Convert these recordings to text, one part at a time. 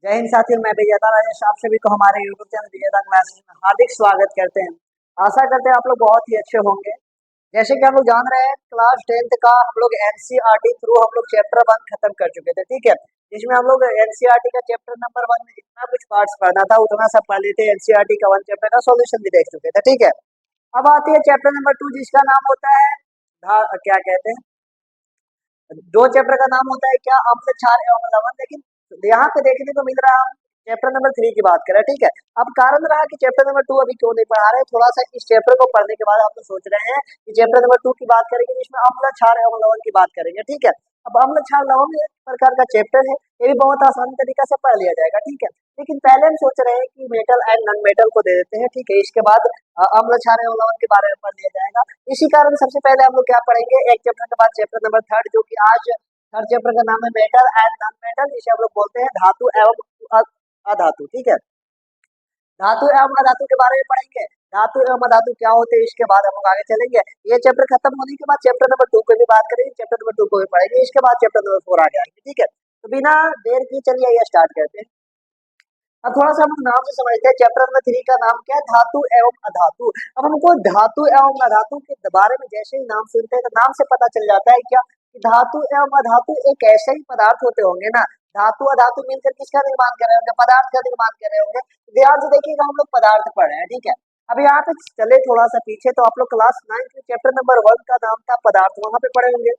जय हिंद साथियों, मैं विजेता राजेश आप सभी को हमारे यूट्यूब चैनल विजेता क्लासेस में हार्दिक स्वागत करते हैं। आशा करते हैं आप लोग बहुत ही अच्छे होंगे। जैसे कि हम लोग जान रहे हैं, क्लास 10th का हम लोग एनसीईआरटी थ्रू हम लोग चैप्टर 1 खत्म कर चुके थे, ठीक है। जिसमें हम लोग एनसीईआरटी का चैप्टर नंबर 1 में जितना कुछ पार्ट्स पढ़ना था उतना सब पढ़ लिए थे। एनसीईआरटी का 1 चैप्टर का सॉल्यूशन भी देख चुके थे, ठीक है। अब आती है चैप्टर नंबर 2 जिसका नाम होता है क्या कहते हैं, दो चैप्टर का नाम होता है क्या, अम्ल क्षार एवं लवण। लेकिन यहाँ पे देखने को मिल रहा है हम चैप्टर नंबर 3 की बात करें, ठीक है। अब कारण रहा कि चैप्टर नंबर 2 अभी क्यों नहीं पढ़ा रहे, थोड़ा सा इस चैप्टर को पढ़ने के बाद हम लोग सोच रहे हैं कि चैप्टर नंबर 2 की बात करेंगे जिसमें अम्ल क्षार एवं लवण की बात करेंगे, ठीक है। अब अम्ल क्षार लवण एक प्रकार का चैप्टर है, ये भी बहुत आसान तरीका से पढ़ लिया जाएगा, ठीक है। लेकिन पहले हम सोच रहे हैं कि मेटल एंड नॉन मेटल को दे देते हैं, ठीक है। इसके बाद अम्ल क्षार एवं लवण के बारे में पढ़ लिया जाएगा। इसी कारण सबसे पहले हम लोग क्या पढ़ेंगे, एक चैप्टर के बाद चैप्टर नंबर 3 जो कि आज थर्ड चैप्टर का नाम है मेटल एंड नॉन मेटल, जिसे हम लोग बोलते हैं धातु एवं अधातु, ठीक है। धातु एवं अधातु के बारे में पढ़ेंगे, धातु एवं अधातु क्या होते हैं, इसके बाद हम लोग आगे चलेंगे। ये चैप्टर खत्म होने के बाद चैप्टर नंबर 2 को भी बात करेंगे, चैप्टर नंबर 2 को भी पढ़ेंगे, इसके बाद चैप्टर नंबर 4 आगे आएंगे, ठीक है। तो बिना देर की चलिए ये स्टार्ट करते हैं। अब थोड़ा सा हम नाम से समझते हैं, चैप्टर नंबर 3 का नाम क्या है, धातु एवं अधातु। अब हमको धातु एवं अधातु के बारे में जैसे ही नाम सुनते हैं तो नाम से पता चल जाता है क्या कि धातु एवं अधातु एक ऐसे ही पदार्थ होते होंगे ना। धातु अधातु मिलकर किसका निर्माण कर रहे होंगे, पदार्थ का निर्माण कर रहे होंगे। ध्यान से देखिएगा, हम लोग पदार्थ पढ़ रहे हैं, ठीक है। अब यहाँ पे चले थोड़ा सा पीछे, तो आप लोग क्लास 9 के चैप्टर नंबर 1 का नाम था पदार्थ, वहां पे पढ़े होंगे।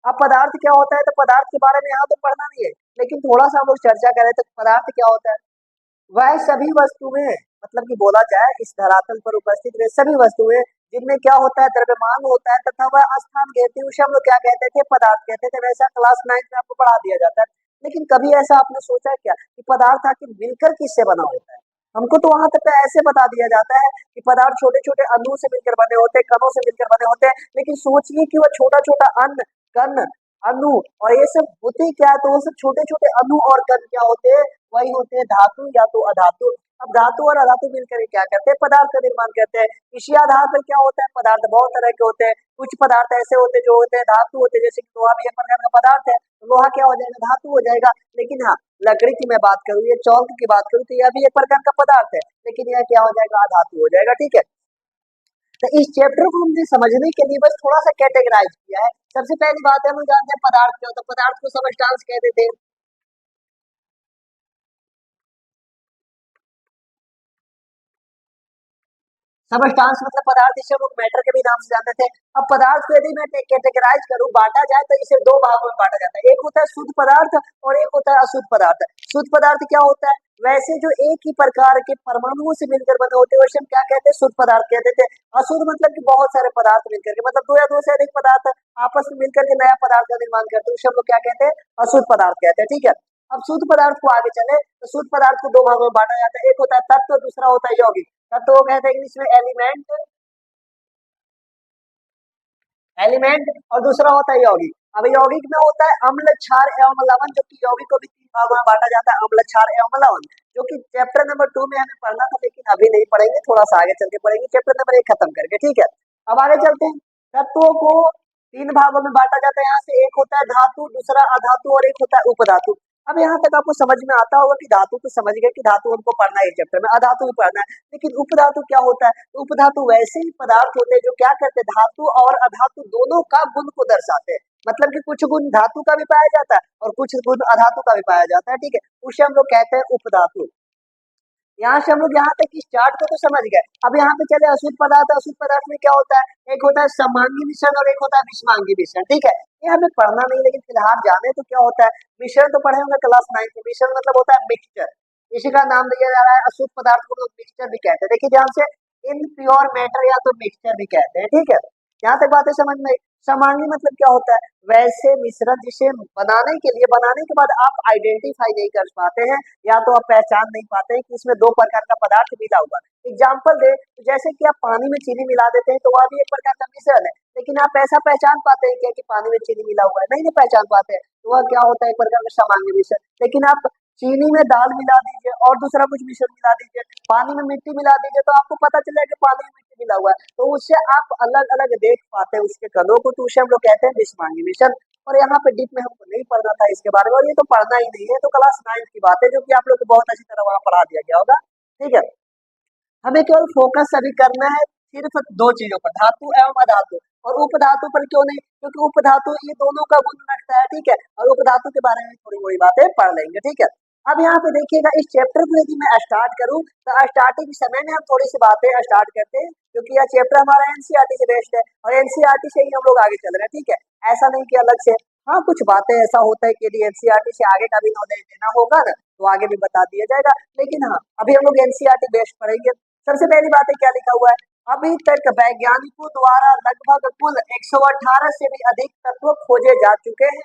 अब पदार्थ क्या होता है, तो पदार्थ के बारे में यहाँ तो पढ़ना नहीं है, लेकिन थोड़ा सा हम लोग चर्चा करें तो पदार्थ क्या होता है। वह सभी वस्तुएं, मतलब कि बोला जाए इस धरातल पर उपस्थित वे सभी वस्तुएं जिनमें क्या होता है, द्रव्यमान होता है तथा वह स्थान घेरती है, उसे हम लोग क्या कहते थे, पदार्थ कहते थे। वैसा क्लास 9 में आपको पढ़ा दिया जाता है। लेकिन कभी ऐसा आपने सोचा क्या कि पदार्थ आखिर मिलकर किससे बना होता है। हमको तो वहां तक ऐसे बता दिया जाता है कि पदार्थ छोटे छोटे अणुओं से मिलकर बने होते हैं, कणों से मिलकर बने होते हैं। लेकिन सोचिए कि वह छोटा छोटा अन्न, कण, अणु और ये सब होते क्या है, तो वो सब छोटे छोटे अणु और कण क्या होते हैं, वही होते हैं धातु या तो अधातु। अब धातु और अधातु मिलकर क्या करते हैं, पदार्थ का निर्माण करते हैं। इसी आधार पर क्या होता है, पदार्थ बहुत तरह के होते हैं। कुछ पदार्थ ऐसे होते हैं जो होते हैं धातु होते हैं, जैसे कि लोहा भी एक प्रकार का पदार्थ है, तो लोहा क्या हो जाएगा, धातु हो जाएगा। लेकिन हाँ, लकड़ी की मैं बात करूँ, ये चौक की बात करूँ, तो यह भी एक प्रकार का पदार्थ है, लेकिन यह क्या हो जाएगा, अधातु हो जाएगा, ठीक है। तो इस चैप्टर को हमने समझने के लिए बस थोड़ा सा कैटेगराइज किया है। सबसे पहली बात है, हम जानते हैं पदार्थ क्या होता है, पदार्थ को सबस्टांस कहते थे। सबस्टांस मतलब पदार्थ, इसे हम लोग मैटर के भी नाम से जानते थे। अब पदार्थ को यदि मैं कैटेगराइज करूं, बांटा जाए, तो इसे दो भागों में बांटा जाता है। एक होता है शुद्ध पदार्थ और एक होता है अशुद्ध पदार्थ। शुद्ध पदार्थ क्या होता है, वैसे जो एक ही प्रकार के परमाणुओं से मिलकर बने होते हैं, वैसे हम क्या कहते हैं, शुद्ध पदार्थ कहते थे। अशुद्ध मतलब कि बहुत सारे पदार्थ मिलकर के, मतलब दो या दो से अधिक पदार्थ आपस में मिलकर के नया पदार्थ का निर्माण करते हैं, उसे हम लोग क्या कहते हैं, अशुद्ध पदार्थ कहते हैं, ठीक है। अब शुद्ध पदार्थ को आगे चले तो शुद्ध पदार्थ को दो भागों में बांटा जाता है, एक होता है तत्व, दूसरा होता है यौगिक। तत्व को कहते हैं इंग्लिश में एलिमेंट, एलिमेंट, और दूसरा होता है यौगिक। अब यौगिक में होता है अम्ल क्षार एवं लवण, जो कि यौगिक को भी तीन भागों में बांटा जाता है, अम्ल क्षार एवं लवण, जो कि चैप्टर नंबर 2 में हमें पढ़ना था, लेकिन अभी नहीं पढ़ेंगे, थोड़ा सा आगे चल के पढ़ेंगे, चैप्टर नंबर 1 खत्म करके, ठीक है। अब आगे चलते हैं। तत्वों को तीन भागों में बांटा जाता है, यहाँ से एक होता है धातु, दूसरा अधातु और एक होता है उपधातु। अब यहाँ तक आपको समझ में आता होगा कि धातु तो समझ गए कि धातु हमको पढ़ना है इस चैप्टर में, अधातु भी पढ़ना है। लेकिन उपधातु क्या होता है, उपधातु वैसे ही पदार्थ होते हैं जो क्या करते हैं, धातु और अधातु दोनों का गुण को दर्शाते हैं। मतलब कि कुछ गुण धातु का भी पाया जाता है और कुछ गुण अधातु का भी पाया जाता है, ठीक है। उसे हम लोग कहते हैं उपधातु। यहाँ से हम लोग यहाँ तक इस चार्ट को तो समझ गए। अब यहाँ पे चले अशुद्ध पदार्थ। अशुद्ध पदार्थ में क्या होता है, एक होता है समांगी मिश्रण और एक होता है विषमांगी मिश्रण, ठीक है। ये हमें पढ़ना नहीं, लेकिन फिलहाल जाने तो क्या होता है, मिश्रण तो पढ़े होंगे क्लास 9 में। मिश्रण मतलब होता है मिक्सचर, इसी का नाम दिया जा रहा है। अशुद्ध पदार्थ को लोग मिक्सचर भी कहते हैं, देखिए ध्यान से, इनप्योर मैटर या तो मिक्सचर भी कहते हैं, ठीक है। यहाँ तक बातें समझ में आई। समांगी मतलब क्या होता है, वैसे मिश्रण जिसे बनाने के लिए, बनाने के बाद आप आइडेंटिफाई नहीं कर पाते हैं, या तो आप पहचान नहीं पाते हैं कि इसमें दो प्रकार का पदार्थ मिला हुआ। एग्जाम्पल दे तो जैसे कि आप पानी में चीनी मिला देते हैं, तो वह भी एक प्रकार का मिश्रण है, लेकिन आप ऐसा पहचान पाते हैं क्या कि पानी में चीनी मिला हुआ है, नहीं नहीं पहचान पाते हैं, तो वह क्या होता है, एक प्रकार का समांगी मिश्रण। लेकिन आप चीनी में दाल मिला दीजिए और दूसरा कुछ मिश्रण मिला दीजिए, पानी में मिट्टी मिला दीजिए, तो आपको पता चलेगा कि पानी में मिट्टी मिला हुआ है, तो उससे आप अलग अलग देख पाते हैं उसके कणों को, तो उसे हम लोग कहते हैं विषमांगी मिश्रण। और यहाँ पे डीप में हमको नहीं पढ़ना था इसके बारे में, और ये तो पढ़ना ही नहीं है, तो क्लास 9 की बात है, जो कि आप लोग को बहुत अच्छी तरह वहाँ पढ़ा दिया गया होगा। ठीक है, हमें केवल फोकस अभी करना है सिर्फ दो चीजों पर, धातु एवं अधातु। और उपधातु पर क्यों नहीं, क्योंकि उपधातु ये दोनों का गुण रखता है। ठीक है, और उपधातु के बारे में थोड़ी मोड़ी बातें पढ़ लेंगे। ठीक है, अब यहाँ पे देखिएगा, इस चैप्टर को यदि मैं स्टार्ट करूँ तो स्टार्टिंग समय में हम थोड़ी सी बातें स्टार्ट करते हैं, क्योंकि यह चैप्टर हमारा एनसीईआरटी से बेस्ड है और एनसीईआरटी से ही हम लोग आगे चल रहे हैं। ठीक है, ऐसा नहीं कि अलग से। हाँ, कुछ बातें ऐसा होता है कि यदि एनसीईआरटी से आगे का भी नॉलेज लेना होगा ना, तो आगे भी बता दिया जाएगा, लेकिन हाँ, अभी हम लोग एनसीईआरटी बेस्ड पढ़ेंगे। सबसे पहली बात है, क्या लिखा हुआ है, अभी तक वैज्ञानिकों द्वारा लगभग कुल 118 से भी अधिक तत्व खोजे जा चुके हैं,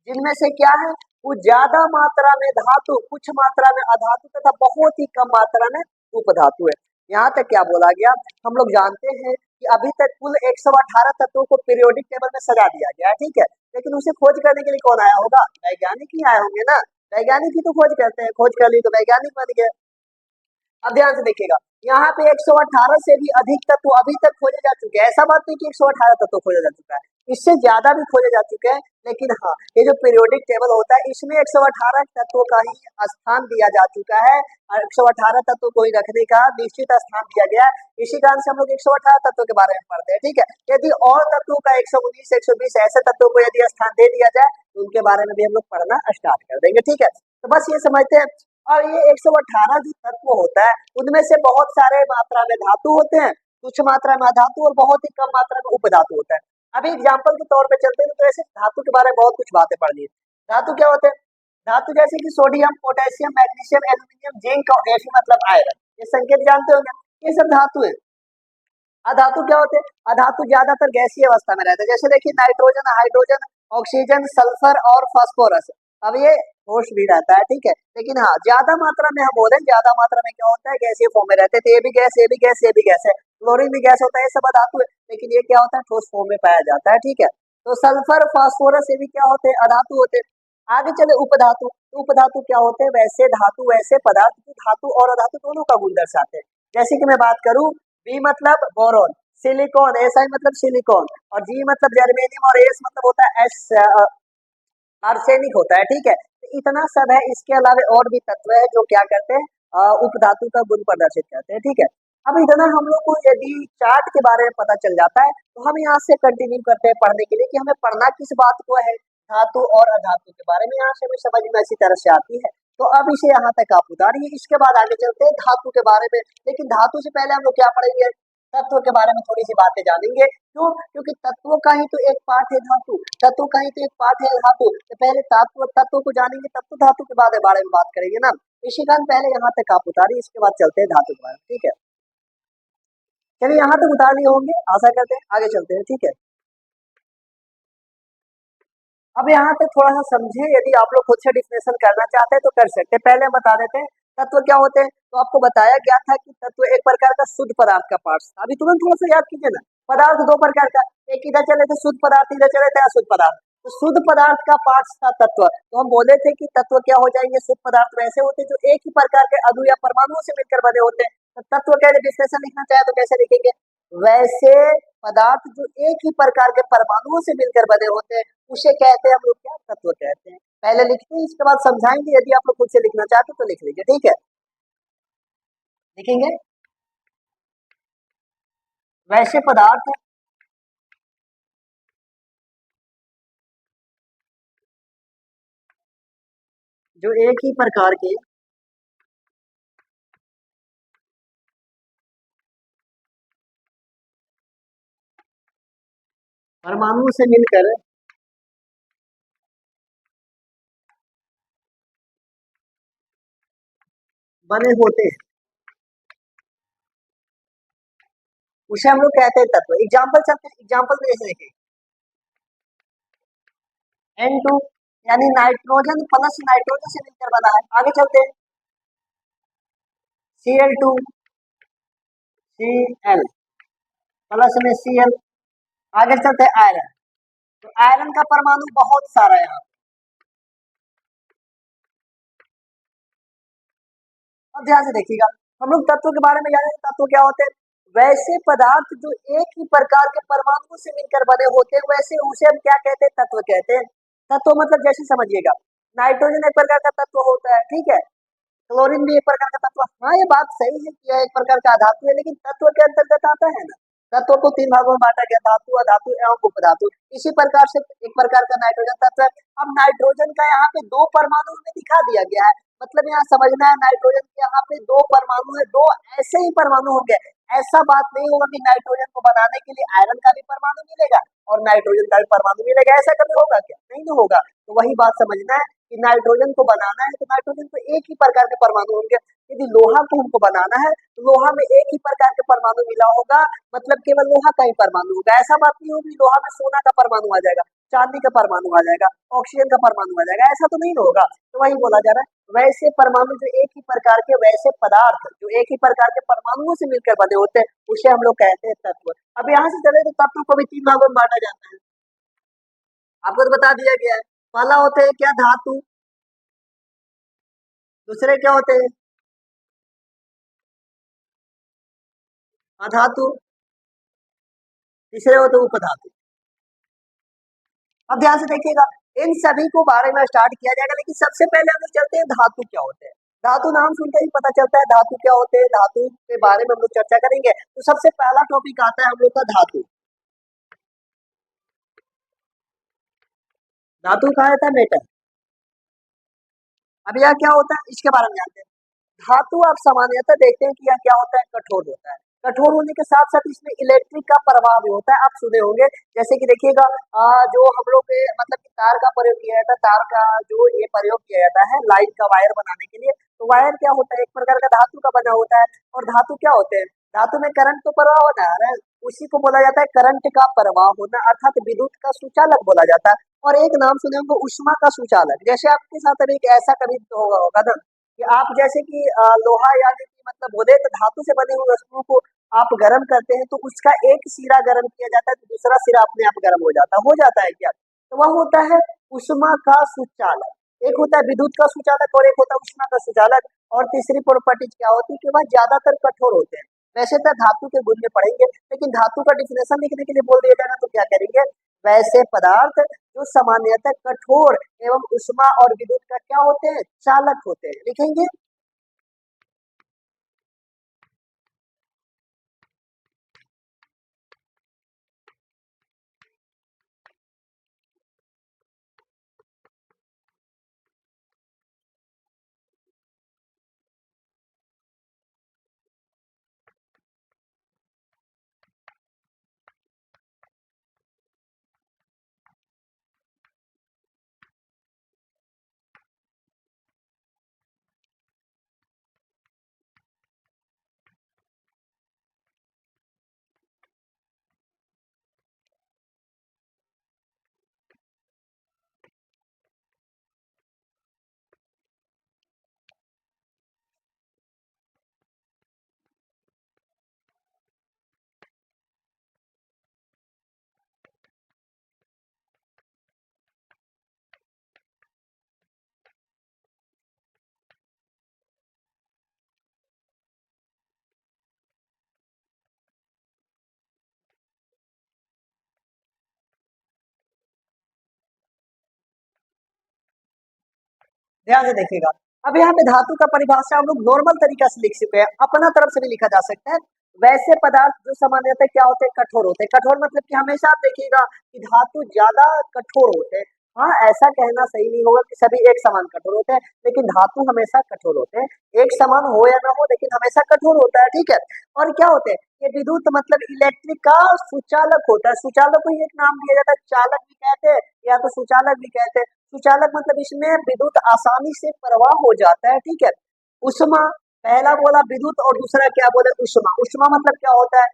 जिनमें से क्या है, कुछ ज्यादा मात्रा में धातु, कुछ मात्रा में अधातु तथा बहुत ही कम मात्रा में उपधातु है। यहाँ तक क्या बोला गया, हम लोग जानते हैं कि अभी तक कुल 118 तत्वों को पीरियोडिक टेबल में सजा दिया गया है। ठीक है, लेकिन उसे खोज करने के लिए कौन आया होगा, वैज्ञानिक ही आए होंगे ना, वैज्ञानिक ही तो खोज करते हैं, खोज कर ली तो वैज्ञानिक बन गए। अब ध्यान से देखिएगा, यहाँ पे 118 से भी अधिक तत्व अभी तक खोजे जा चुके हैं। ऐसा बात नहीं कि 118 तत्व खोजा जा चुका है, इससे ज्यादा भी खोजे जा चुके हैं, लेकिन हाँ, ये जो पीरियोडिक टेबल होता है इसमें 118 तत्वों का ही स्थान दिया जा चुका है, और 118 तत्वों को ही रखने का निश्चित स्थान दिया गया है। इसी कारण से हम लोग 118 तत्वों के बारे में पढ़ते हैं। ठीक है, यदि और तत्वों का 119 120 ऐसे तत्वों को यदि स्थान दे दिया जाए तो उनके बारे में भी हम लोग पढ़ना स्टार्ट कर देंगे। ठीक है, तो बस ये समझते हैं। और ये 118 जो तत्व होता है उनमें से बहुत सारे मात्रा में धातु होते हैं, कुछ मात्रा में अधातु और बहुत ही कम मात्रा में उपधातु होता है। अभी एग्जांपल के तौर पे चलते हैं, तो ऐसे धातु के बारे में बहुत कुछ बातें पढ़नी है। धातु क्या होते हैं, धातु जैसे कि sodium, potassium, magnesium, aluminium, zinc और Fe मतलब आयरन, ये संकेत जानते होंगे, ये सब धातु है। अधातु क्या होते हैं, अधातु ज्यादातर गैसीय अवस्था में रहते हैं, जैसे देखिए नाइट्रोजन, हाइड्रोजन, ऑक्सीजन, सल्फर और फास्फोरस। अब ये ठोस भी रहता है। ठीक है, लेकिन हाँ, ज्यादा मात्रा में हम बोले, ज्यादा मात्रा में क्या होता है, गैसीय फॉर्म में रहते हैं, तो ये भी गैस, ये भी गैस, ये भी गैस है, क्लोरीन भी गैस होता है, ये सब अधातु है, लेकिन ये क्या होता है, ठोस फॉर्म में पाया जाता है। ठीक है, तो सल्फर, फास्फोरस, ये भी क्या होते हैं, अधातु होते हैं। आगे चले उपधातु, तो उपधातु क्या होते हैं, वैसे धातु, वैसे पदार्थ जो धातु और अधातु दोनों का गुण दर्शाते हैं। जैसे कि मैं बात करूं, बी मतलब बोरोन, सिलिकॉन, एसआई मतलब सिलिकॉन, और जी मतलब जर्मेनियम, और एस मतलब होता है एस आर्सेनिक होता है। ठीक है, तो इतना सब है, इसके अलावा और भी तत्व है जो क्या करते हैं, उपधातु का गुण प्रदर्शित करते हैं। ठीक है, अब इतना हम लोग को यदि चार्ट के बारे में पता चल जाता है, तो हम यहाँ से कंटिन्यू करते हैं पढ़ने के लिए कि हमें पढ़ना किस बात को है, धातु और अधातु के बारे में। यहाँ से हमें समझ में इसी तरह से आती है, तो अब इसे यहाँ तक आप उतारिए, इसके बाद आगे चलते हैं धातु के बारे में। लेकिन धातु से पहले हम लोग क्या पढ़ेंगे, तत्व के बारे में थोड़ी सी बातें जानेंगे। क्यों, क्योंकि तत्वों का ही तो एक पार्ट है धातु, तत्व का ही तो एक पार्ट है धातु, तो पहले तत्व को जानेंगे, तब तो धातु के बारे में बात करेंगे ना। इसी कारण पहले यहाँ तक आप उतारिए, इसके बाद चलते हैं धातु के बारे में। ठीक है, चलिए यहाँ तक उतार लिए होंगे, आशा करते हैं, आगे चलते हैं। ठीक है, अब यहाँ तक थोड़ा सा समझे, यदि आप लोग खुद से डिफिनेशन करना चाहते हैं तो कर सकते हैं। पहले हम बता देते हैं तत्व क्या होते हैं। तो आपको बताया गया था कि तत्व एक प्रकार का शुद्ध पदार्थ का पार्ट था। अभी तुरंत थोड़ा सा याद कीजिए ना, पदार्थ दो प्रकार का, एक इधर चले थे शुद्ध पदार्थ, इधर चले थे अशुद्ध पदार्थ। तो शुद्ध पदार्थ का पार्ट था तत्व, तो हम बोले थे कि तत्व क्या हो जाएंगे, शुद्ध पदार्थ वैसे होते हैं जो एक ही प्रकार के अणु या परमाणुओं से मिलकर बने होते हैं। तो तत्व का डिफिनेशन लिखना चाहे तो कैसे लिखेंगे, वैसे पदार्थ जो एक ही प्रकार के परमाणुओं से मिलकर बने होते हैं, उसे कहते हैं हम लोग क्या, तत्व कहते हैं। पहले लिखते हैं, इसके बाद समझाएंगे, यदि आप लोग खुद से लिखना चाहते तो लिख लीजिए। ठीक है, लिखेंगे, वैसे पदार्थ जो एक ही प्रकार के परमाणुओं से मिलकर बने होते हैं, उसे हम लोग कहते हैं तत्व। एग्जाम्पल चलते हैं, एग्जाम्पल में जैसे देखें, N2 यानी नाइट्रोजन प्लस नाइट्रोजन से मिलकर बना है। आगे चलते हैं, Cl2 Cl प्लस में Cl। आगे चलते हैं आयरन, तो आयरन का परमाणु बहुत सारा है यहाँ। अब ध्यान से देखिएगा, हम लोग तत्व के बारे में जाने, तत्व क्या होते हैं, वैसे पदार्थ जो एक ही प्रकार के परमाणुओं से मिलकर बने होते हैं, वैसे उसे हम क्या कहते हैं, तत्व कहते हैं। तत्व मतलब जैसे समझिएगा, नाइट्रोजन एक प्रकार का तत्व होता है, ठीक है, क्लोरीन भी एक प्रकार का तत्व। हाँ, ये बात सही है कि यह एक प्रकार का अधातु है, लेकिन तत्व के अंतर्गत आता है ना। तत्व को तीन भागों में बांटा गया, धातु, अधातु एवं उपधातु। इसी प्रकार से एक प्रकार का नाइट्रोजन तत्व है। अब नाइट्रोजन का यहाँ पे दो परमाणु में दिखा दिया गया है, मतलब यहाँ समझना है नाइट्रोजन के यहाँ पे दो परमाणु है, दो ऐसे ही परमाणु होंगे। ऐसा बात नहीं होगा कि नाइट्रोजन को बनाने के लिए आयरन का भी परमाणु मिलेगा और नाइट्रोजन का भी परमाणु मिलेगा, ऐसा कभी होगा क्या? नहीं ना होगा। तो वही बात समझना है कि नाइट्रोजन को बनाना है तो नाइट्रोजन को एक ही प्रकार के परमाणु होंगे। यदि लोहा को हमको बनाना है तो लोहा में एक ही प्रकार के परमाणु मिला होगा, मतलब केवल लोहा का ही परमाणु होगा। ऐसा बात नहीं होगी लोहा में सोना का परमाणु आ जाएगा, चांदी का परमाणु आ जाएगा, ऑक्सीजन का परमाणु आ जाएगा, ऐसा तो नहीं होगा। तो वही बोला जा रहा है, वैसे परमाणु जो एक ही प्रकार के, वैसे पदार्थ जो एक ही प्रकार के परमाणुओं से मिलकर बने होते हैं, उसे हम लोग कहते हैं तत्व। अब यहाँ से चले तो तत्व को भी तीन भागों में बांटा जाता है, आपको तो बता दिया गया है। पहला होते हैं क्या, धातु। दूसरे क्या होते हैं, अधातु। तीसरे होते हैं उपधातु। अब ध्यान से देखिएगा, इन सभी को बारे में स्टार्ट किया जाएगा, लेकिन सबसे पहले हम लोग चलते हैं धातु क्या होते हैं। धातु नाम सुनते ही पता चलता है धातु क्या होते हैं, धातु के बारे में हम लोग चर्चा करेंगे। तो सबसे पहला टॉपिक आता है हम लोग का धातु। धातु कहा जाता है मेटल। अब यह क्या होता है इसके बारे में जानते हैं। धातु आप सामान्यतः देखते हैं कि यह क्या होता है, कठोर होता है। कठोर होने के साथ साथ इसमें इलेक्ट्रिक का प्रभाव भी होता है, आप सुने होंगे। जैसे कि देखिएगा, जो हम लोग मतलब कि तार का प्रयोग किया जाता है, तार का जो ये प्रयोग किया जाता है लाइट का वायर बनाने के लिए, तो वायर क्या होता है, एक प्रकार का धातु का बना होता है। और धातु क्या होते हैं, धातु में करंट तो प्रवाह होता है, उसी को बोला जाता है करंट का प्रवाह होना, अर्थात विद्युत का सुचालक बोला जाता है। और एक नाम सुने होंगे उष्मा का सुचालक। जैसे आपके साथ अभी एक ऐसा कभी तो होगा ना कि आप जैसे कि लोहा यानी कि मतलब बोले तो धातु से बनी हुई वस्तुओं को आप गर्म करते हैं, तो उसका एक सिरा गर्म किया जाता है तो दूसरा सिरा अपने आप गर्म हो जाता है क्या? तो वह होता है उष्मा का सुचालक। एक होता है विद्युत का सुचालक और एक होता है उष्मा का सुचालक। और तीसरी प्रॉपर्टी क्या होती है कि वह ज्यादातर कठोर होते हैं। वैसे तो धातु के गुण में पढ़ेंगे, लेकिन धातु का डिफिनेशन लिखने के लिए बोल दिया जाएगा तो क्या करेंगे, वैसे पदार्थ जो सामान्यतः कठोर एवं उष्मा और विद्युत का क्या होते हैं, चालक होते हैं, लिखेंगे। ध्यान से देखिएगा, अब यहाँ पे धातु का परिभाषा हम लोग नॉर्मल तरीका से लिख चुके हैं, अपना तरफ से भी लिखा जा सकता है। वैसे पदार्थ जो सामान्यतः क्या होते हैं, कठोर होते हैं। कठोर मतलब कि हमेशा आप देखिएगा कि धातु ज्यादा कठोर होते हैं। हाँ, ऐसा कहना सही नहीं होगा कि सभी एक समान कठोर होते हैं, लेकिन धातु हमेशा कठोर होते हैं। एक समान हो या ना हो, लेकिन हमेशा कठोर होता है, ठीक है। और क्या होते हैं, ये विद्युत मतलब इलेक्ट्रिक का सुचालक होता है। सुचालक को एक नाम दिया जाता है, चालक भी कहते हैं या तो सुचालक भी कहते हैं। सुचालक मतलब इसमें विद्युत आसानी से प्रवाह हो जाता है, ठीक है। उष्मा, पहला बोला विद्युत और दूसरा क्या बोले, उष्मा। उष्मा मतलब क्या होता है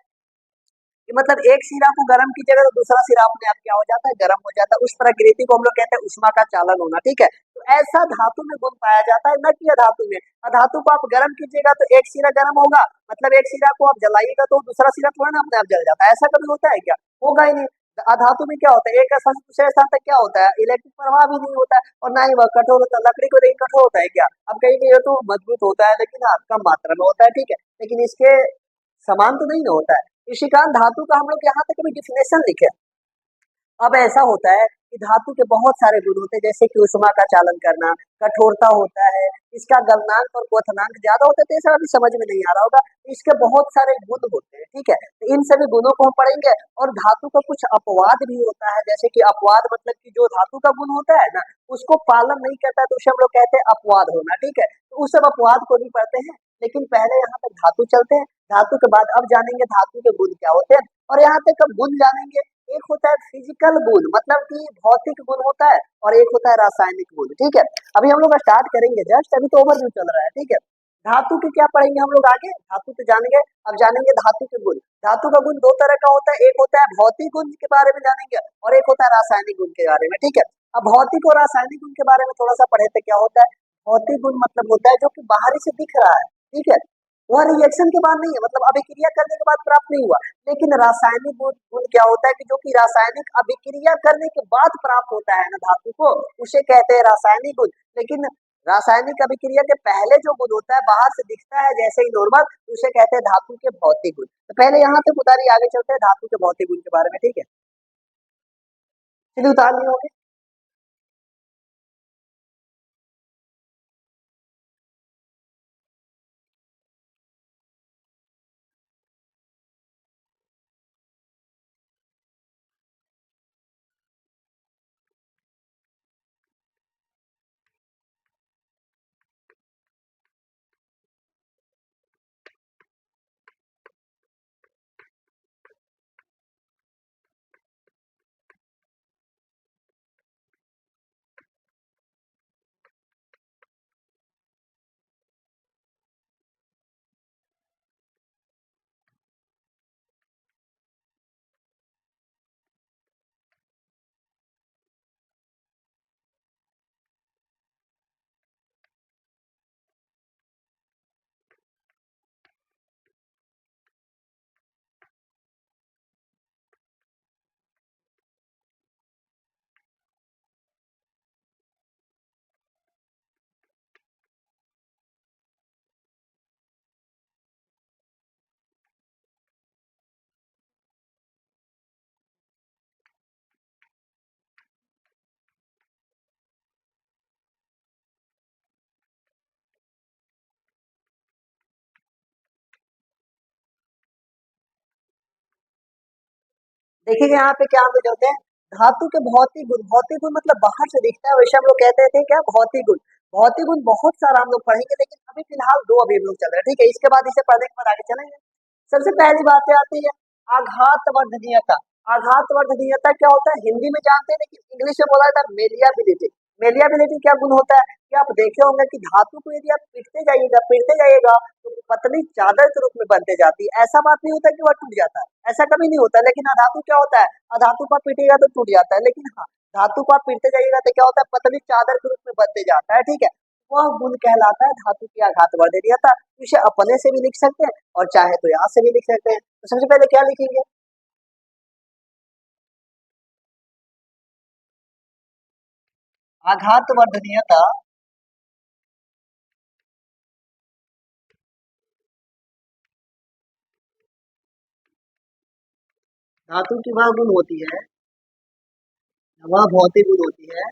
कि मतलब एक सिरा को गर्म कीजिएगा तो दूसरा सिरा अपने आप क्या हो जाता है, गर्म हो जाता है। उस प्रकृति को हम लोग कहते हैं उष्मा का चालन होना, ठीक है। तो ऐसा धातु में गुण पाया जाता है, न कि अधातु में। अधातु को आप गर्म कीजिएगा तो एक सिरा गर्म होगा, मतलब एक सिरा को आप जलाइएगा तो दूसरा सिरा थोड़ा ना अपने आप जल जाता है, ऐसा कभी होता है क्या? होगा ही नहीं। अधातु में क्या होता है, एक स्थान से दूसरे स्थान तक क्या होता है, इलेक्ट्रिक प्रवाह भी नहीं होता है और ना ही वह कठोर होता है। लकड़ी को देखिए कठोर होता है क्या, अब कहीं तो मजबूत होता है, लेकिन हाँ कम मात्रा में होता है, ठीक है। लेकिन इसके समान तो नहीं ना होता है। इसी कारण धातु का हम लोग यहाँ तक कभी डिफिनेशन लिखे। अब ऐसा होता है कि धातु के बहुत सारे गुण होते हैं, जैसे कि उष्मा का चालन करना, कठोरता होता है, इसका गलनांक और क्वथनांक ज्यादा होता है, तो ये सब अभी समझ में नहीं आ रहा होगा। इसके बहुत सारे गुण होते हैं, ठीक है, तो इन सभी गुणों को हम पढ़ेंगे। और धातु का कुछ अपवाद भी होता है, जैसे कि अपवाद मतलब कि जो धातु का गुण होता है ना, उसको पालन नहीं करता तो उसे हम लोग कहते हैं अपवाद होना, ठीक है, तो उस सब अपवाद को भी पढ़ते हैं। लेकिन पहले यहाँ तक धातु चलते हैं, धातु के बाद अब जानेंगे धातु के गुण क्या होते हैं। और यहाँ तक अब गुण जानेंगे, एक होता है फिजिकल गुण मतलब कि भौतिक गुण होता है, और एक होता है रासायनिक गुण, ठीक है। अभी हम लोग स्टार्ट करेंगे, जस्ट अभी तो ओवरव्यू चल रहा है, ठीक है। धातु के क्या पढ़ेंगे हम लोग आगे, धातु तो जानेंगे, अब जानेंगे धातु के गुण। धातु का गुण दो तरह का होता है, एक होता है भौतिक गुण के बारे में जानेंगे, और एक होता है रासायनिक गुण के बारे में, ठीक है। अब भौतिक और रासायनिक गुण के बारे में थोड़ा सा पढ़े तो क्या होता है, भौतिक गुण मतलब होता है जो कि बाहरी से दिख रहा है, ठीक है, वह रिएक्शन के बाद नहीं है, मतलब अभिक्रिया करने के बाद प्राप्त नहीं हुआ। लेकिन रासायनिक गुण क्या होता है कि जो कि रासायनिक अभिक्रिया करने के बाद प्राप्त होता है ना धातु को, उसे कहते हैं रासायनिक गुण। लेकिन रासायनिक अभिक्रिया के पहले जो गुण होता है बाहर से दिखता है जैसे ही नॉर्मल, उसे कहते हैं धातु के भौतिक गुण। तो पहले यहाँ तक उतारिए, आगे चलते हैं धातु के भौतिक गुण के बारे में, ठीक है। चलिए उतार लिए होंगे। देखिए यहाँ पे क्या हम लोग होते हैं, धातु के भौतिक गुण, भौतिक गुण मतलब बाहर से दिखता है, वैसे हम लोग कहते थे क्या भौतिक गुण। भौतिक गुण बहुत सारा हम लोग पढ़ेंगे, लेकिन अभी फिलहाल दो अभी हम लोग चल रहे हैं, ठीक है, इसके बाद इसे पढ़ने के बाद आगे चलेंगे। सबसे पहली बात आती है आघात वर्धनीयता। आघात वर्धनीयता क्या होता है हिंदी में जानते हैं, लेकिन इंग्लिश में बोला जाता है मेलियाबिलिटी। मेलियाबिलिटी क्या गुण होता है कि आप देखे होंगे कि धातु को यदि आप पीटते जाइएगा तो पतली चादर के रूप में बनते जाती है। ऐसा बात नहीं होता कि वह टूट जाता है, ऐसा कभी नहीं होता। लेकिन अधातु क्या होता है, अधातु को आप पीटिएगा तो टूट जाता है, लेकिन हाँ धातु को आप पीटते जाइएगा तो क्या होता है, पतली चादर के रूप में बनते जाता है, ठीक है। वह गुण कहलाता है धातु की आघात वर्धनीयता। इसे अपने से भी लिख सकते हैं और चाहे तो यहाँ से भी लिख सकते हैं। तो सबसे पहले क्या लिखेंगे, आघात वर्धनीयता धातु की वह गुण होती है, वह भौतिक गुण होती है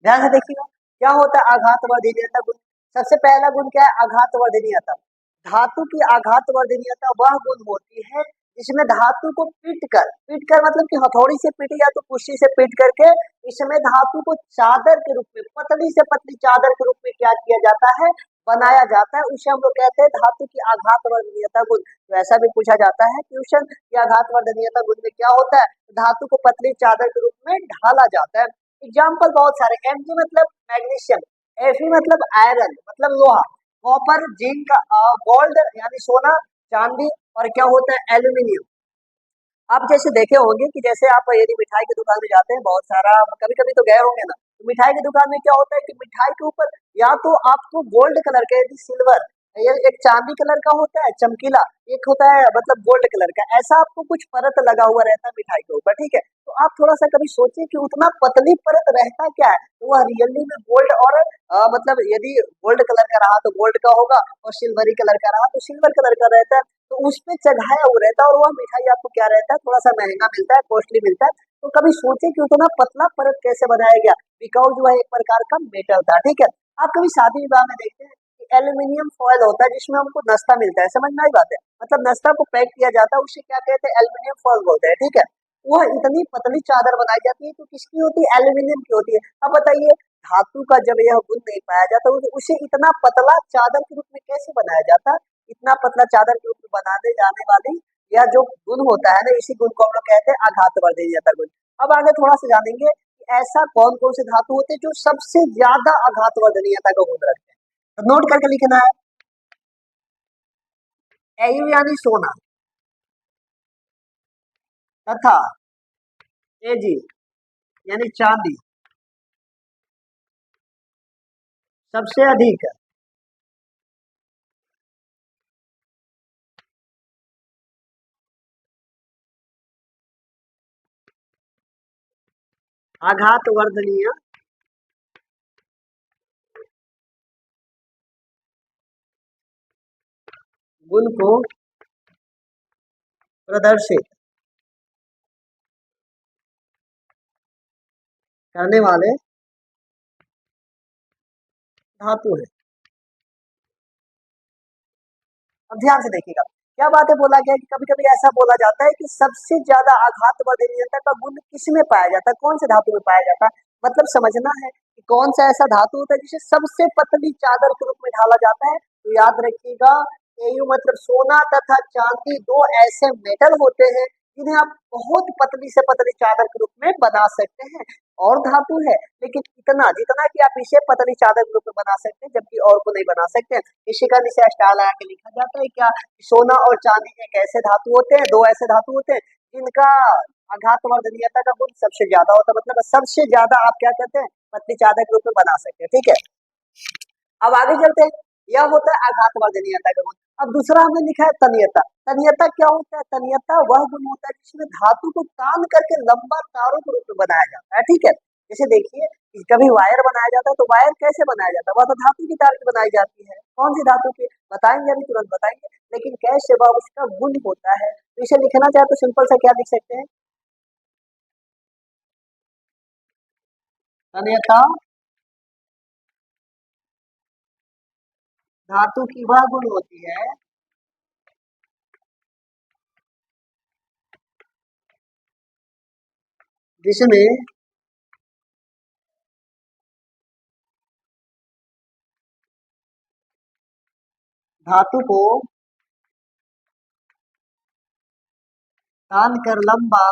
ध्यान से देखिएगा क्या होता है आघात वर्धनीयता गुण। सबसे पहला गुण क्या है, आघात वर्धनीयता। धातु की आघात वर्धनीयता वह गुण होती है इसमें धातु को पीट कर मतलब कि हथौड़ी से पीटे या तो कुर्सी से पीट करके इसमें धातु को चादर के रूप में, पतली से पतली चादर के रूप में क्या किया जाता है, बनाया जाता है। उसे हम लोग कहते हैं धातु की आघात वर्धनीयता गुण। तो ऐसा भी पूछा जाता है क्वेश्चन कि आघात वर्धनीयता गुण में क्या होता है, धातु को पतली चादर के रूप में ढाला जाता है। एग्जाम्पल बहुत सारे, Mg मतलब मैग्नीशियम, Fe मतलब आयरन मतलब लोहा, कॉपर, जिंक, गोल्ड यानी सोना, चांदी, और क्या होता है एल्यूमिनियम। आप जैसे देखे होंगे कि जैसे आप यदि मिठाई की दुकान में जाते हैं, बहुत सारा कभी कभी तो गए होंगे ना, तो मिठाई की दुकान में क्या होता है कि मिठाई के ऊपर या तो आपको गोल्ड कलर का यदि सिल्वर, ये एक चांदी कलर का होता है चमकीला, एक होता है मतलब गोल्ड कलर का, ऐसा आपको कुछ परत लगा हुआ रहता है मिठाई के ऊपर, ठीक है। तो आप थोड़ा सा कभी सोचिए कि उतना पतली परत रहता क्या है, तो वह रियली में गोल्ड और मतलब यदि गोल्ड कलर का रहा तो गोल्ड का होगा, और सिल्वरी कलर का रहा तो सिल्वर कलर का रहता है। तो उस पे चढ़ाया हुआ रहता है, और वह मिठाई आपको क्या रहता है, थोड़ा सा महंगा मिलता है, कॉस्टली मिलता है। तो कभी सोचे कि उतना पतला परत कैसे बनाया गया, बिकॉज वह एक प्रकार का मेटल था, ठीक है। आप कभी शादी विवाह में देखते हैं कि एल्यूमिनियम फॉयल होता है जिसमें हमको नाश्ता मिलता है, समझ में आई बात है, मतलब नाश्ता को पैक किया जाता है, उसे क्या कहते हैं, एल्यूमिनियम फॉयल बोलते हैं, ठीक है। वह इतनी पतली चादर बनाई जाती है तो किसकी होती है, एल्यूमिनियम की होती है। अब बताइए धातु का जब यह गुण नहीं पाया जाता तो उसे इतना पतला चादर के रूप में कैसे बनाया जाता, इतना पतला चादर के रूप में बनाने जाने वाली यह जो गुण होता है ना, इसी गुण को हम लोग कहते हैं आघातवर्धनीयता गुण। अब आगे थोड़ा सा जानेंगे कि ऐसा कौन कौन से धातु होते हैं जो सबसे ज्यादा आघातवर्धनीयता का गुण रखते हैं। तो नोट करके लिखना है, एयु यानी सोना, तथा एजी यानी चांदी सबसे अधिक आघातवर्धनीय गुण को प्रदर्शित करने वाले धातु है। अब ध्यान से देखिएगा क्या बात है, बोला गया कि कभी कभी ऐसा बोला जाता है कि सबसे ज्यादा आघातवर्धनीयता का गुण किसमें पाया जाता है, कौन से धातु में पाया जाता है, मतलब समझना है कि कौन सा ऐसा धातु होता है जिसे सबसे पतली चादर के रूप में ढाला जाता है। तो याद रखिएगा, एयु मतलब सोना तथा चांदी दो ऐसे मेटल होते हैं जिन्हें आप बहुत पतली से पतली चादर के रूप में बना सकते हैं। और धातु है लेकिन इतना जितना कि आप इसे पतली चादर के रूप में बना सकते हैं जबकि और को नहीं बना सकते। इसी का नीचे स्टाइल लगा के लिखा जाता है क्या, सोना और चांदी एक ऐसे धातु होते हैं, दो ऐसे धातु होते हैं जिनका आघातवर्धनीयता का गुण सबसे ज्यादा होता है, मतलब सबसे ज्यादा आप क्या कहते हैं, पतली चादर के रूप में बना सकते हैं, ठीक है। अब आगे चलते हैं, यह होता है आघातवर्धनीयता का गुण। अब दूसरा हमने लिखा है तन्यता। तन्यता क्या होता है, तन्यता वह गुण होता है जिसमें धातु को तान करके लंबा तारों के रूप में बनाया जाता है, ठीक है। जैसे देखिए कभी वायर बनाया जाता है तो वायर कैसे बनाया जाता है, वह तो धातु की तार की बनाई जाती है, कौन सी धातु की बताएंगे, अभी तुरंत बताएंगे, लेकिन कैसे वह उसका गुण होता है। तो इसे लिखना चाहे तो सिंपल सा क्या लिख सकते हैं, तन्यता धातु की वह गुण होती है जिसमें धातु को तान कर लंबा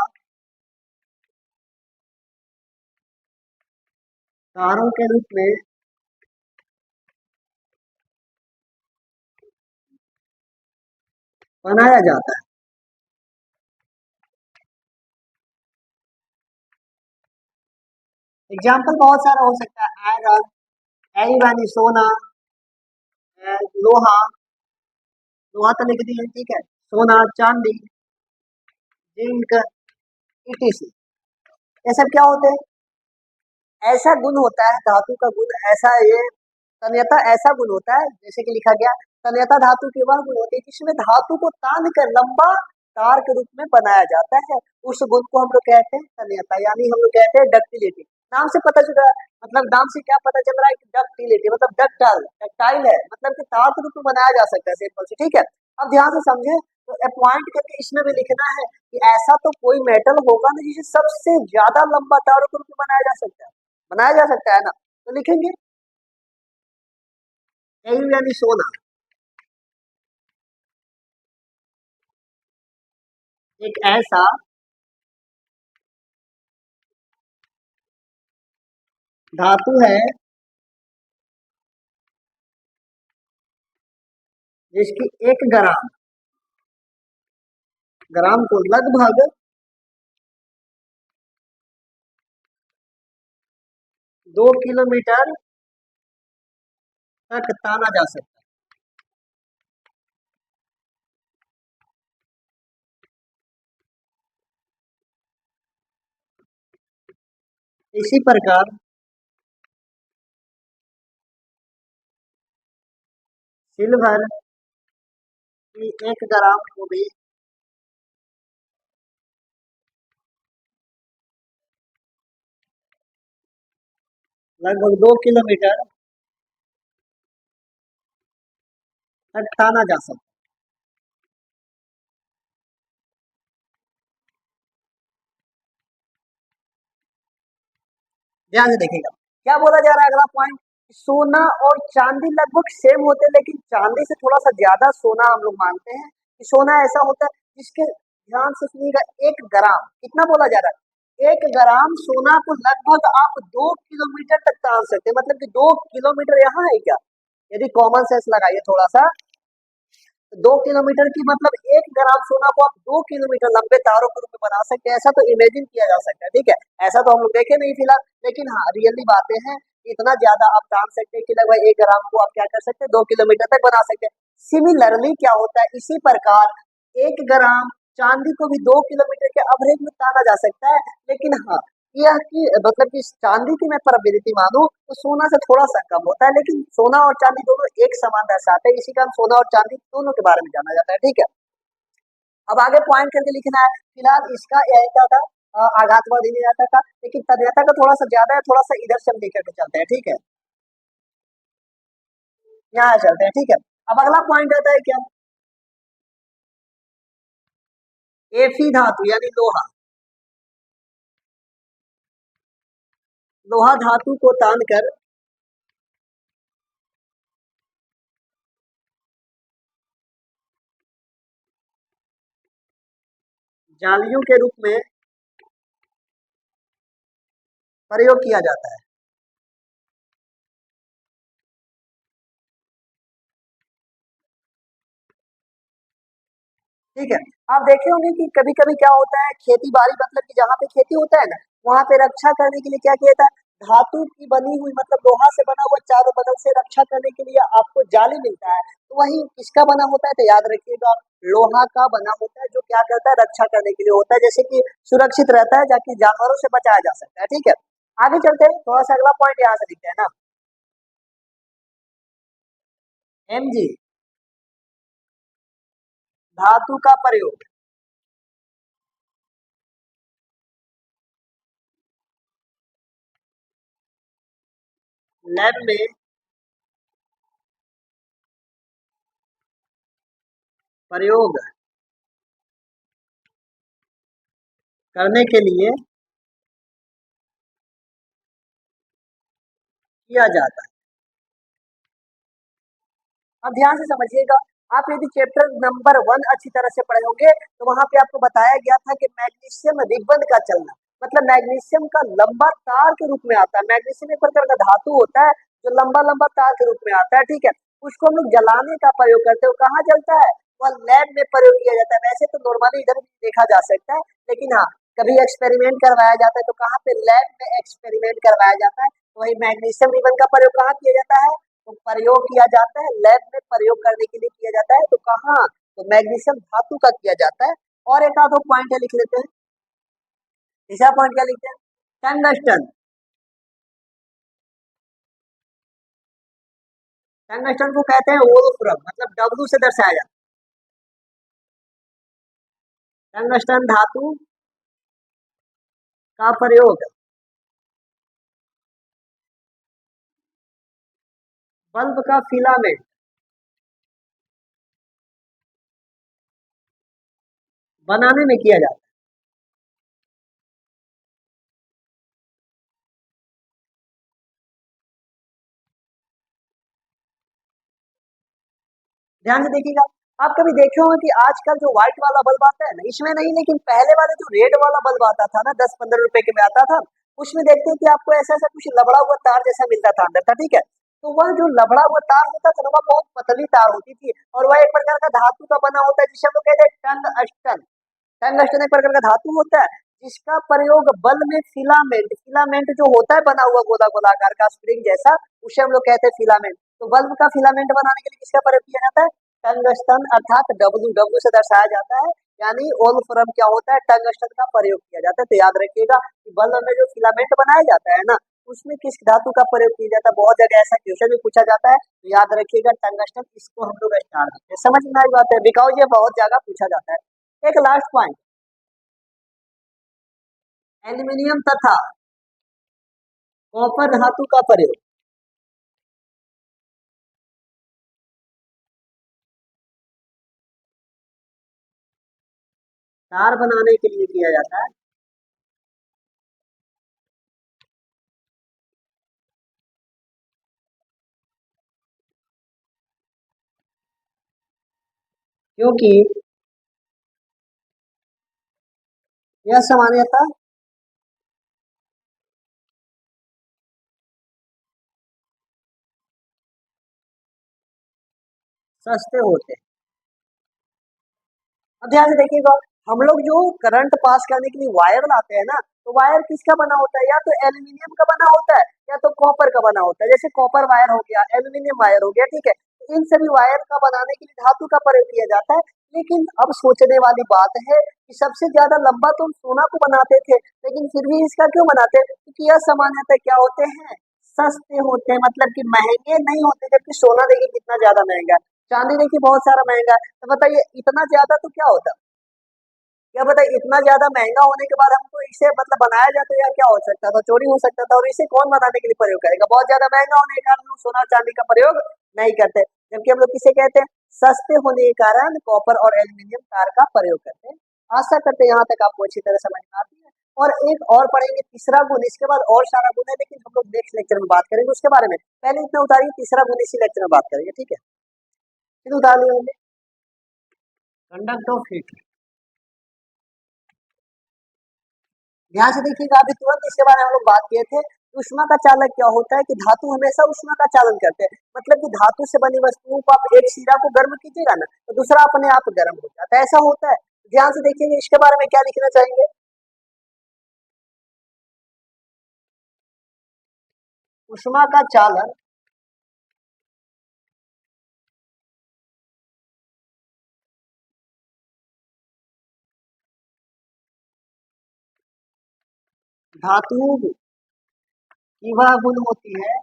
तारों के रूप में बनाया जाता है। एग्जाम्पल बहुत सारा हो सकता है, आयरन, एल्यूमिनियम सोना, लोहा, लोहा तो लिख दिए, ठीक है, सोना, चांदी, जिंक, ईटीसी, ये सब क्या होते हैं, ऐसा गुण होता है धातु का गुण, ऐसा ये तन्यता ऐसा गुण होता है जैसे कि लिखा गया, तन्यता धातु की वह गुण होती है जिसमें धातु को तान कर लंबा तार के रूप में बनाया जाता है। उस गुण को हम लोग कहते हैं तन्यता, यानी हम लोग कहते हैं डक्टिलिटी। नाम से पता चल रहा है, मतलब नाम से क्या पता चल रहा है कि डक्टिलिटी मतलब डक्टाइल, डक्टाइल है मतलब कि तार के रूप में बनाया जा सकता है सिंपल से, ठीक है। अब ध्यान से समझे तो अपॉइंट करके इसमें भी लिखना है कि ऐसा तो कोई मेटल होगा ना जिसे सबसे ज्यादा लंबा तारों के रूप में बनाया जा सकता है, बनाया जा सकता है ना, तो लिखेंगे एयू यानी सोना। एक ऐसा धातु है जिसकी 1 ग्राम, ग्राम को लगभग 2 किलोमीटर तक ताना जा सकता है। इसी प्रकार सिल्वर की 1 ग्राम को भी लगभग 2 किलोमीटर तक ताना जा सकता है। ध्यान से देखिएगा क्या बोला जा रहा है अगला पॉइंट, सोना और चांदी लगभग सेम होते हैं, लेकिन चांदी से थोड़ा सा ज्यादा सोना हम लोग मानते हैं कि सोना ऐसा होता है जिसके, ध्यान से सुनिएगा, 1 ग्राम कितना बोला जा रहा है, 1 ग्राम सोना को लगभग आप 2 किलोमीटर तक तान सकते हैं, मतलब कि 2 किलोमीटर यहाँ है क्या, यदि कॉमन सेंस लगाइए थोड़ा सा, 2 किलोमीटर की मतलब 1 ग्राम सोना को आप 2 किलोमीटर लंबे तारों के रूप में बना सकते हैं, ऐसा तो इमेजिन किया जा सकता है, ठीक है, ऐसा तो हम लोग देखे नहीं फिलहाल, लेकिन हाँ रियली बातें हैं, इतना ज्यादा आप जान सकते हैं कि लगभग 1 ग्राम को आप क्या कर सकते हैं, 2 किलोमीटर तक बना सकते हैं। सिमिलरली क्या होता है, इसी प्रकार 1 ग्राम चांदी को भी 2 किलोमीटर के एवरेज में ताना जा सकता है, लेकिन हाँ यह कि मतलब कि चांदी की मैं प्रोबेबिलिटी मानूं तो सोना से थोड़ा सा कम होता है, लेकिन सोना और चांदी दोनों एक समान दर्शाते हैं, इसी कारण सोना और चांदी दोनों के बारे में जाना जाता है, ठीक है। अब आगे पॉइंट करके लिखना है, फिलहाल इसका यह क्या था, आघातवादी निर्णयता का, लेकिन तन्यता का थोड़ा सा ज्यादा है, थोड़ा सा इधर से हम लेकर के चलते हैं, ठीक है, यहाँ चलते हैं, ठीक है। अब अगला पॉइंट आता है क्या, एफी धातु यानी लोहा, लोहा धातु को तान कर जालियों के रूप में प्रयोग किया जाता है, ठीक है। आप देखे होंगे कि कभी कभी क्या होता है, खेती बाड़ी मतलब कि जहाँ पे खेती होता है ना, वहां पे रक्षा करने के लिए क्या किया जाता है, धातु की बनी हुई मतलब लोहा से बना हुआ चारों बगल से रक्षा करने के लिए आपको जाली मिलता है, तो वही किसका बना होता है, तो याद रखिएगा लोहा का बना होता है, जो क्या करता है, रक्षा करने के लिए होता है, जैसे कि सुरक्षित रहता है ताकि जानवरों से बचाया जा सकता है, ठीक है। आगे चलते हैं, थोड़ा सा अगला पॉइंट यहाँ से लिखते हैं ना, एमजी धातु का प्रयोग लैब में प्रयोग करने के लिए किया जाता है। अब ध्यान से समझिएगा, आप यदि चैप्टर नंबर 1 अच्छी तरह से पढ़े होंगे तो वहां पे आपको बताया गया था कि मैग्नीशियम रिबन का चलना, मतलब मैग्नीशियम का लंबा तार के रूप में आता है, मैग्नीशियम एक प्रकार का धातु होता है जो लंबा लंबा तार के रूप में आता है, ठीक है। उसको हम लोग जलाने का प्रयोग करते हैं, कहाँ जलता है, वह लैब में प्रयोग किया जाता है, वैसे तो नॉर्मली इधर भी देखा जा सकता है, लेकिन हाँ कभी एक्सपेरिमेंट करवाया जाता है तो कहाँ पे, लैब में एक्सपेरिमेंट करवाया जाता है, तो वही मैग्नीशियम रिबन का प्रयोग कहाँ किया जाता है, तो प्रयोग किया जाता है लैब में प्रयोग करने के लिए किया जाता है, तो कहाँ, तो मैग्नीशियम धातु का किया जाता है। और एक आधो पॉइंट है लिख लेते हैं, तीसरा पॉइंट क्या लिखते हैं, टंगस्टन, टंगस्टन को कहते हैं वोल्फ्रम, मतलब डब्लू से दर्शाया जाता है, टंगस्टन धातु का प्रयोग बल्ब का फिलामेंट बनाने में किया जाता है। ध्यान से देखिएगा, आप कभी देखे होंगे कि आजकल जो व्हाइट वाला बल्ब आता है ना, इसमें नहीं, लेकिन पहले वाले जो रेड वाला बल्ब आता था ना, 10-15 रुपए के में आता था, उसमें देखते हैं कि आपको ऐसा ऐसा कुछ लबड़ा हुआ तार जैसा मिलता था अंदर था, ठीक है। तो वह जो लबड़ा हुआ तार होता था ना, वह बहुत पतली तार होती थी, और वह एक प्रकार का धातु का बना होता है, जिसे हम लोग कहते हैं टंगस्टन। टंगस्टन एक प्रकार का धातु होता है, जिसका प्रयोग बल्ब में फिलामेंट, फिलामेंट जो होता है बना हुआ गोला गोलाकार का स्प्रिंग जैसा, उसे हम लोग कहते हैं फिलामेंट। तो बल्ब का फिलामेंट बनाने के लिए किसका प्रयोग किया जाता है? टंगस्टन, अर्थात डब्ल्यू, डब्ल्यू से दर्शाया जाता है, यानी वोल्फ्रम क्या होता है, टंगस्टन का प्रयोग किया जाता है। तो याद रखिएगा कि बल्ब में जो फिलामेंट बनाया जाता है ना, उसमें किस धातु का प्रयोग किया जाता है। बहुत जगह ऐसा क्वेश्चन भी पूछा जाता है, तो याद रखिएगा टंगस्टन, इसको हम लोग स्टार देते हैं। समझ में आई बात है, बिकॉज ये बहुत जगह पूछा जाता है। एक लास्ट पॉइंट, एल्यूमिनियम तथा कॉपर धातु का प्रयोग तार बनाने के लिए किया जाता है, क्योंकि यह सामान्यतः सस्ते होते हैं। अब ध्यान से देखिएगा, हम लोग जो करंट पास करने के लिए वायर लाते हैं ना, तो वायर किसका बना होता है? या तो एल्यूमिनियम का बना होता है, या तो कॉपर का बना होता है। जैसे कॉपर वायर हो गया, एल्यूमिनियम वायर हो गया, ठीक है। तो इन सभी वायर का बनाने के लिए धातु का प्रयोग किया जाता है। लेकिन अब सोचने वाली बात है कि सबसे ज्यादा लंबा तो हम सोना को बनाते थे, लेकिन फिर भी इसका क्यों बनाते हैं? क्योंकि यह सामान्यतः क्या होते हैं, सस्ते होते हैं, मतलब कि महंगे नहीं होते। जबकि सोना देखिए कितना ज्यादा महंगा है, चांदी देखिए बहुत सारा महंगा है। तो बताइए इतना ज्यादा तो क्या होता, क्या बताइए इतना ज्यादा महंगा होने के बाद हमको इसे मतलब बनाया जाता, या क्या हो सकता था, चोरी हो सकता था। और इसे कौन बनाने के लिए प्रयोग करेगा? बहुत ज्यादा महंगा होने के कारण लोग सोना चांदी का प्रयोग नहीं करते, जबकि हम लोग किसे कहते हैं, सस्ते होने के कारण कॉपर और एल्यूमिनियम तार का प्रयोग करते हैं। आशा करते हैं यहाँ तक आपको अच्छी तरह समझ में आती है। और एक और पढ़ेंगे तीसरा गुण, इसके बाद और सारा गुण है, लेकिन हम लोग नेक्स्ट लेक्चर में बात करेंगे उसके बारे में। पहले इतना उतारिए, तीसरा गुण इसी लेक्चर में बात करेंगे, ठीक है। फिर उतार लिए होंगे, कंडक्ट ऑफ हीट। ध्यान से देखिएगा, अभी तुरंत इसके बारे में हम लोग बात किए थे। ऊष्मा का चालक क्या होता है कि धातु हमेशा ऊष्मा का चालन करते हैं, मतलब कि धातु से बनी वस्तुओं को आप एक सिरा को गर्म कीजिएगा ना, तो दूसरा अपने आप गर्म हो जाता है, ऐसा होता है। ध्यान से देखिएगा, इसके बारे में क्या लिखना चाहेंगे? ऊष्मा का चालन धातुओं की वह गुण होती है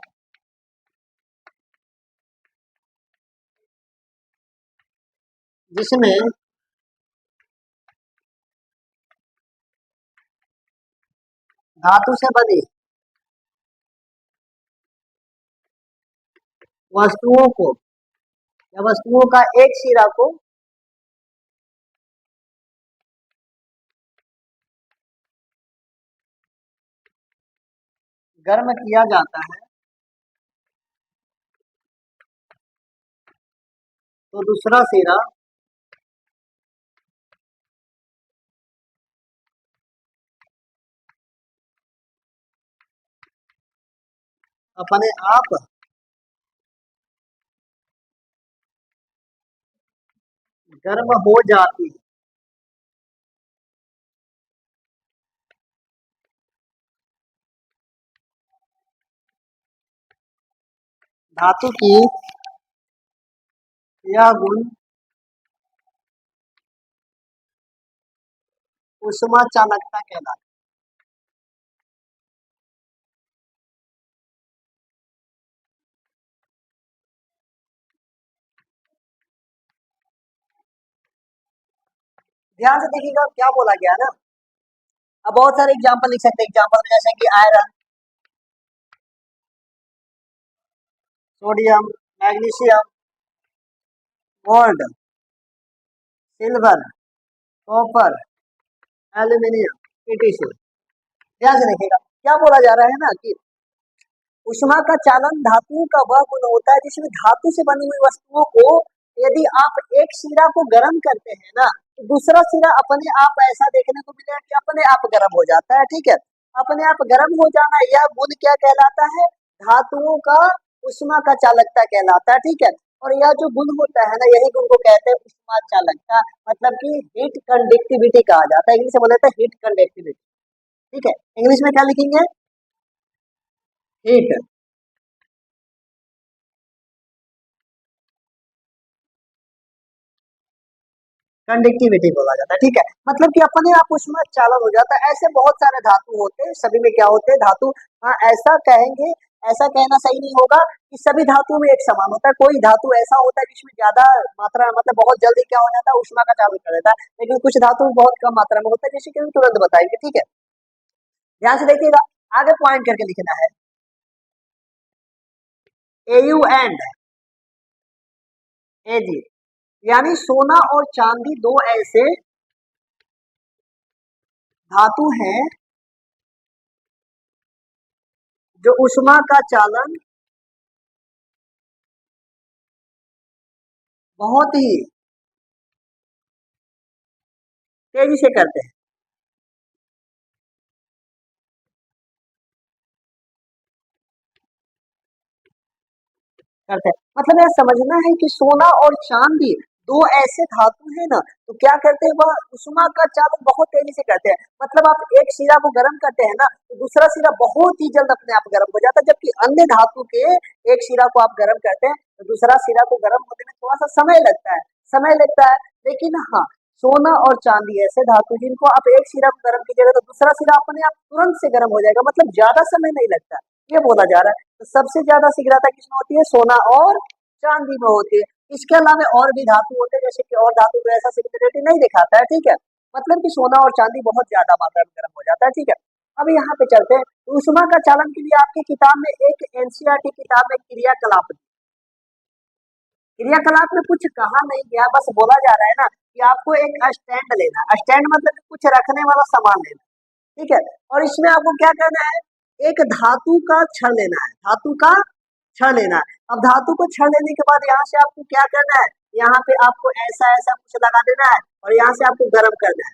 जिसमें धातु से बनी वस्तुओं को, या वस्तुओं का एक सिरा को गर्म किया जाता है, तो दूसरा सिरा अपने आप गर्म हो जाती है। धातु की यह गुण ऊष्मा चालकता कहलाती है। ध्यान से देखिएगा क्या बोला गया ना। अब बहुत सारे एग्जांपल लिख सकते हैं, एग्जांपल में जैसे कि iron, sodium, magnesium, gold, silver, copper, aluminium, etc. ध्यान से देखिएगा क्या बोला जा रहा है ना कि उष्मा का चालन धातुओं का वह गुण होता है जिसमें धातु से बनी हुई वस्तुओं को यदि आप एक सिरा को गर्म करते हैं ना तो दूसरा सिरा अपने आप ऐसा देखने को मिलेगा कि अपने आप गर्म हो जाता है। ठीक है, अपने आप गर्म हो जाना यह गुण क्या कहलाता है? धातुओं का उष्मा का चालकता कहलाता है। ठीक है, और यह जो गुण होता है ना यही गुण को कहते हैं उष्मा चालकता, मतलब कि हीट कंडक्टिविटी कहा जाता है। इंग्लिश में बोला जाता है हीट कंडक्टिविटी। ठीक है, इंग्लिश में क्या लिखेंगे? हीट कंडक्टिविटी बोला जाता है। ठीक है, मतलब कि अपने आप उसमें चालन हो जाता है। ऐसे बहुत सारे धातु होते हैं, सभी में क्या होते हैं धातु। हाँ, ऐसा कहेंगे, ऐसा कहना सही नहीं होगा कि सभी धातुओं में एक समान होता है। कोई धातु ऐसा होता है जिसमें ज्यादा मात्रा मतलब बहुत जल्दी क्या हो जाता है उष्मा का चालन कर देता है, लेकिन कुछ धातु बहुत कम मात्रा में होता है जैसे कि हम तुरंत बताएंगे। ठीक है, ध्यान से देखिएगा, आगे पॉइंट करके लिखना है। एयू एंड एजी यानी सोना और चांदी दो ऐसे धातु हैं जो उष्मा का चालन बहुत ही तेजी से करते हैं। करते हैं मतलब यह समझना है कि सोना और चांदी दो ऐसे धातु है ना, तो क्या करते हैं वह उष्मा का चालन बहुत तेजी से करते हैं। मतलब आप एक सिरा को गर्म करते हैं ना तो दूसरा सिरा बहुत ही जल्द अपने आप गर्म हो जाता है, जबकि अन्य धातु के एक सिरा को आप गर्म करते हैं तो दूसरा सिरा को गर्म होने में थोड़ा सा समय लगता है, समय लगता है। लेकिन हाँ, सोना और चांदी ऐसे धातु जिनको आप एक सिरा को गर्म कीजिएगा तो दूसरा सिरा अपने आप तुरंत से गर्म हो जाएगा, मतलब ज्यादा समय नहीं लगता, ये बोला जा रहा है। तो सबसे ज्यादा शीघ्रता किसमें होती है? सोना और चांदी में होती है। इसके अलावा और भी धातु होते हैं जैसे कि और धातु को ऐसा सिग्निफिकेंट नहीं दिखाता है। ठीक है, मतलब कि सोना और चांदी बहुत ज्यादा मात्रा में गर्म हो जाता है। ठीक है, अब यहाँ पे चलते हैं। तो उष्मा का चालन के लिए आपकी किताब में एक एनसीईआरटी किताब में क्रियाकलाप, क्रियाकलाप में कुछ कहा नहीं गया, बस बोला जा रहा है ना कि आपको एक स्टैंड लेना, स्टैंड मतलब कुछ रखने वाला सामान लेना। ठीक है, और इसमें आपको क्या करना है? एक धातु का छड़ लेना है, धातु का छड़ लेना है। अब धातु को छड़ लेने के बाद यहाँ से आपको क्या करना है? यहाँ पे आपको ऐसा ऐसा कुछ लगा देना है और यहाँ से आपको गर्म करना है।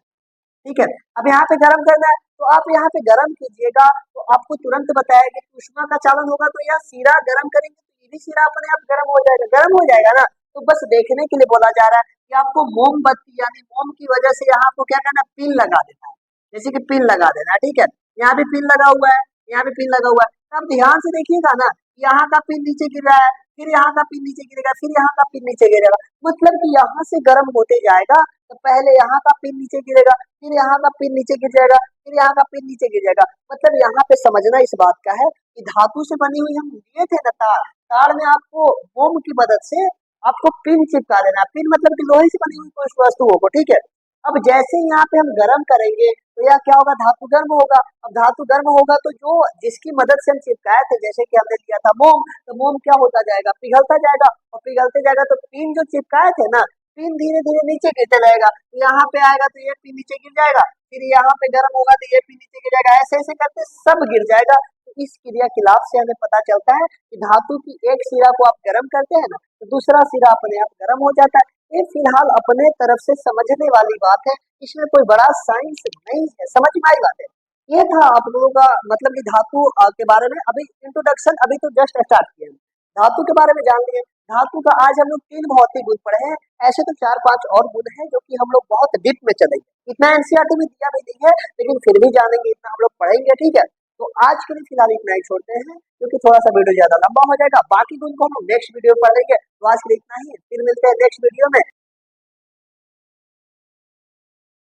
ठीक है, अब यहाँ पे गर्म करना है तो आप यहाँ पे गर्म कीजिएगा तो आपको तुरंत बताया कि उष्मा का चालन होगा तो यह सिरा गर्म करेंगे तो ये भी सिरा अपने आप गर्म हो जाएगा, गर्म हो जाएगा ना। तो बस देखने के लिए बोला जा रहा है कि आपको मोमबत्ती यानी मोम की वजह से यहाँ आपको क्या करना है? पिन लगा देना है, जैसे कि पिन लगा देना है। ठीक है, यहाँ भी पिन लगा हुआ है, यहाँ भी पिन लगा हुआ है। अब ध्यान से देखिएगा ना, यहाँ का पिन नीचे गिर रहा है, फिर यहाँ का पिन नीचे गिरेगा, फिर यहाँ का पिन नीचे गिरेगा, मतलब कि यहाँ से गर्म होते जाएगा तो पहले यहाँ का पिन नीचे गिरेगा, फिर यहाँ का पिन नीचे गिर जाएगा, फिर यहाँ का पिन नीचे गिर जाएगा। मतलब यहाँ पे समझना इस बात का है कि धातु से बनी हुई हम लिए थे ना तार, तार में आपको मोम की मदद से आपको पिन चिपका देना, पिन मतलब कि लोहे से बनी हुई कोई वस्तु होगा। ठीक है, अब जैसे ही यहाँ पे हम गर्म करेंगे तो यह क्या होगा? धातु गर्म होगा। अब धातु गर्म होगा तो जो जिसकी मदद से हम चिपकाए थे, जैसे कि हमने लिया था मोम, तो मोम क्या होता जाएगा? पिघलता जाएगा, और पिघलते जाएगा तो पिन जो चिपकाए थे ना, पिन धीरे धीरे नीचे गिरते रहेगा। तो यहाँ पे आएगा तो ये पिन नीचे गिर जाएगा, फिर यहाँ पे गर्म होगा तो ये पिन नीचे गिर जाएगा, ऐसे ऐसे करते सब गिर जाएगा। तो इस क्रियाकलाप से हमें पता चलता है कि धातु की एक सिरा को आप गर्म करते हैं ना तो दूसरा सिरा अपने आप गर्म हो जाता है। ये फिलहाल अपने तरफ से समझने वाली बात है, इसमें कोई बड़ा साइंस नहीं है, समझ में आई बात है। ये था आप लोगों का मतलब कि धातु के बारे में अभी इंट्रोडक्शन, अभी तो जस्ट स्टार्ट किया है, धातु के बारे में जान लिए। धातु का आज हम लोग 3 भौतिक गुण पढ़े हैं, ऐसे तो 4-5 और गुण हैं जो कि हम लोग बहुत डीप में चलेंगे। इतना एनसीईआरटी में दिया भी नहीं है लेकिन फिर भी जानेंगे, इतना हम लोग पढ़ेंगे। ठीक है, तो आज के लिए फिलहाल इतना ही छोड़ते हैं क्योंकि थोड़ा सा वीडियो ज्यादा लंबा हो जाएगा, बाकी गुण को हम लोग नेक्स्ट वीडियो में पढ़ेंगे। तो आज के लिए इतना ही, फिर मिलते हैं नेक्स्ट वीडियो में।